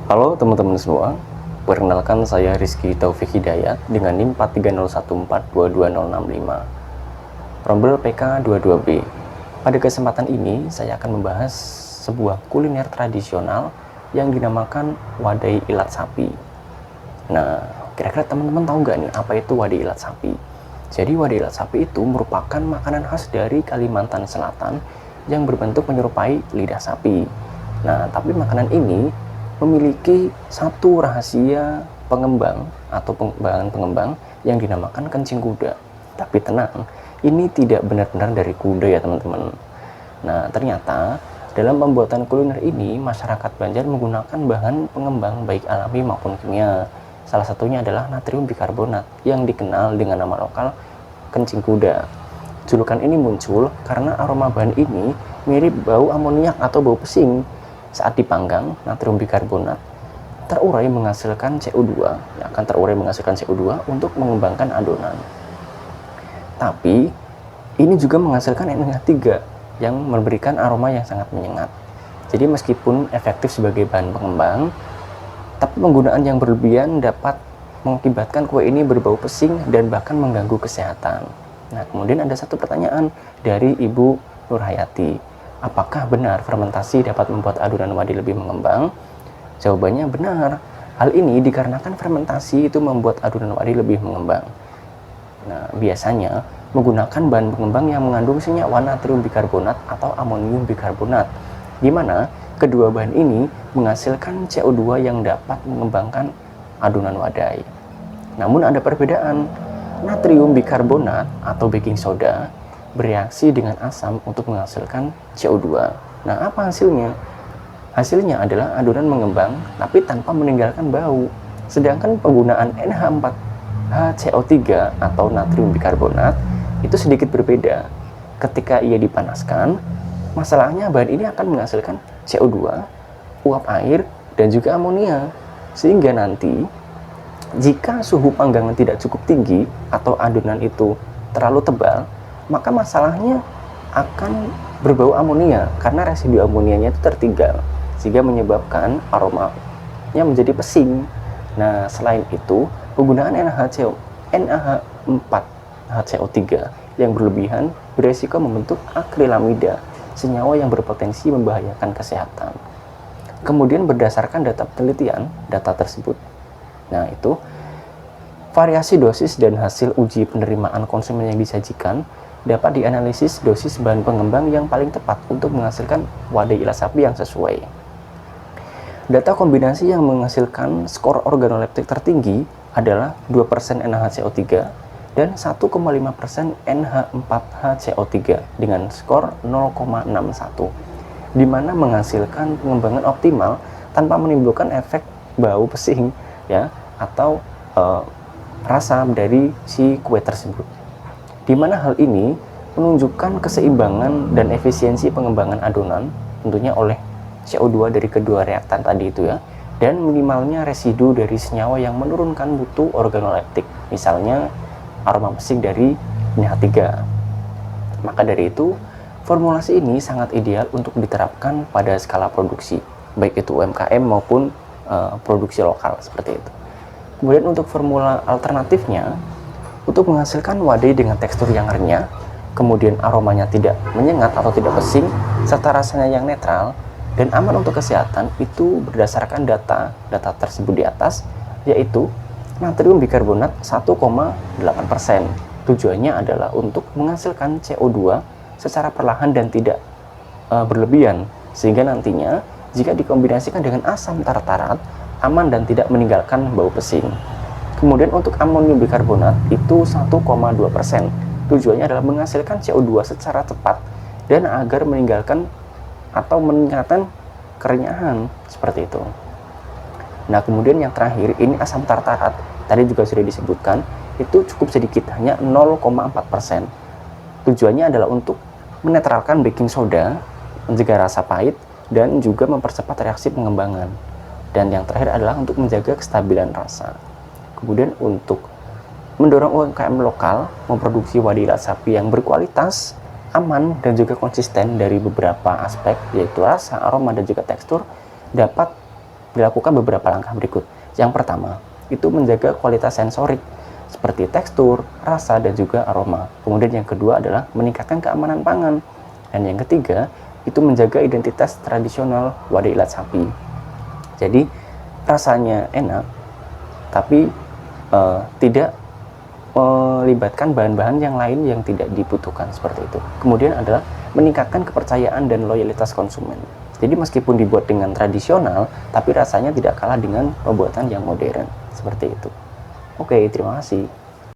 Halo teman-teman semua, perkenalkan saya Rizky Taufik Hidayat dengan NIM 430142265, Rombel PK22B. Pada kesempatan ini, saya akan membahas sebuah kuliner tradisional yang dinamakan wadai ilat sapi. Nah, kira-kira teman-teman tahu nggak nih apa itu wadai ilat sapi? Jadi wadai ilat sapi itu merupakan makanan khas dari Kalimantan Selatan yang berbentuk menyerupai lidah sapi. Nah, tapi makanan ini memiliki satu rahasia pengembang atau bahan pengembang yang dinamakan kencing kuda. Tapi tenang, ini tidak benar-benar dari kuda ya teman-teman. Nah, ternyata dalam pembuatan kuliner ini, masyarakat Banjar menggunakan bahan pengembang baik alami maupun kimia. Salah satunya adalah natrium bikarbonat yang dikenal dengan nama lokal kencing kuda. Julukan ini muncul karena aroma bahan ini mirip bau amoniak atau bau pesing. Saat dipanggang, natrium bikarbonat terurai menghasilkan CO2, yang akan terurai menghasilkan CO2 untuk mengembangkan adonan. Tapi, ini juga menghasilkan NH3 yang memberikan aroma yang sangat menyengat. Jadi meskipun efektif sebagai bahan pengembang, tapi penggunaan yang berlebihan dapat mengakibatkan kue ini berbau pesing dan bahkan mengganggu kesehatan. Nah, kemudian ada satu pertanyaan dari Ibu Nurhayati. Apakah benar fermentasi dapat membuat adonan wadi lebih mengembang? Jawabannya benar. Hal ini dikarenakan fermentasi itu membuat adonan wadi lebih mengembang. Nah, biasanya menggunakan bahan pengembang yang mengandung senyawa natrium bikarbonat atau amonium bikarbonat, di mana kedua bahan ini menghasilkan CO2 yang dapat mengembangkan adonan wadai. Namun ada perbedaan. Natrium bikarbonat atau baking soda bereaksi dengan asam untuk menghasilkan CO2. Nah, apa hasilnya? Hasilnya adalah adonan mengembang tapi tanpa meninggalkan bau. Sedangkan penggunaan NH4HCO3 atau natrium bikarbonat itu sedikit berbeda. Ketika ia dipanaskan, masalahnya bahan ini akan menghasilkan CO2, uap air, dan juga amonia. Sehingga nanti, jika suhu panggangan tidak cukup tinggi atau adonan itu terlalu tebal, maka masalahnya akan berbau amonia karena residu amonianya itu tertinggal, sehingga menyebabkan aromanya menjadi pesing. Nah, selain itu, penggunaan NH4HCO3 yang berlebihan beresiko membentuk akrilamida, senyawa yang berpotensi membahayakan kesehatan. Kemudian berdasarkan data penelitian, data tersebut, nah itu variasi dosis dan hasil uji penerimaan konsumen yang disajikan dapat dianalisis dosis bahan pengembang yang paling tepat untuk menghasilkan wadai ilat sapi yang sesuai. Data kombinasi yang menghasilkan skor organoleptik tertinggi adalah 2% NaHCO3 dan 1,5% NH4HCO3 dengan skor 0,61, di mana menghasilkan pengembangan optimal tanpa menimbulkan efek bau pesing ya atau rasa dari si kue tersebut. Di mana hal ini menunjukkan keseimbangan dan efisiensi pengembangan adonan tentunya oleh CO2 dari kedua reaktan tadi itu ya, dan minimalnya residu dari senyawa yang menurunkan mutu organoleptik, misalnya aroma pesing dari NH3. Maka dari itu, formulasi ini sangat ideal untuk diterapkan pada skala produksi, baik itu UMKM maupun produksi lokal seperti itu. Kemudian untuk formula alternatifnya, untuk menghasilkan wadai dengan tekstur yang renyah, kemudian aromanya tidak menyengat atau tidak pesing, serta rasanya yang netral dan aman untuk kesehatan, itu berdasarkan data tersebut di atas, yaitu natrium bikarbonat 1,8%. Tujuannya adalah untuk menghasilkan CO2 secara perlahan dan tidak berlebihan, sehingga nantinya jika dikombinasikan dengan asam tartarat, aman dan tidak meninggalkan bau pesing. Kemudian untuk amonium bikarbonat itu 1,2%. Tujuannya adalah menghasilkan CO2 secara cepat dan agar meninggalkan atau meningkatkan kerenyahan seperti itu. Nah, kemudian yang terakhir ini asam tartarat. Tadi juga sudah disebutkan, itu cukup sedikit, hanya 0,4%. Tujuannya adalah untuk menetralkan baking soda, mencegah rasa pahit, dan juga mempercepat reaksi pengembangan. Dan yang terakhir adalah untuk menjaga kestabilan rasa. Kemudian untuk mendorong UMKM lokal memproduksi wadai ilat sapi yang berkualitas, aman, dan juga konsisten dari beberapa aspek, yaitu rasa, aroma, dan juga tekstur, dapat dilakukan beberapa langkah berikut. Yang pertama, itu menjaga kualitas sensorik seperti tekstur, rasa, dan juga aroma. Kemudian yang kedua adalah meningkatkan keamanan pangan. Dan yang ketiga, itu menjaga identitas tradisional wadah ilat sapi. Jadi rasanya enak, tapi tidak melibatkan bahan-bahan yang lain yang tidak dibutuhkan seperti itu. Kemudian adalah meningkatkan kepercayaan dan loyalitas konsumen. Jadi meskipun dibuat dengan tradisional, tapi rasanya tidak kalah dengan pembuatan yang modern seperti itu. Oke, terima kasih.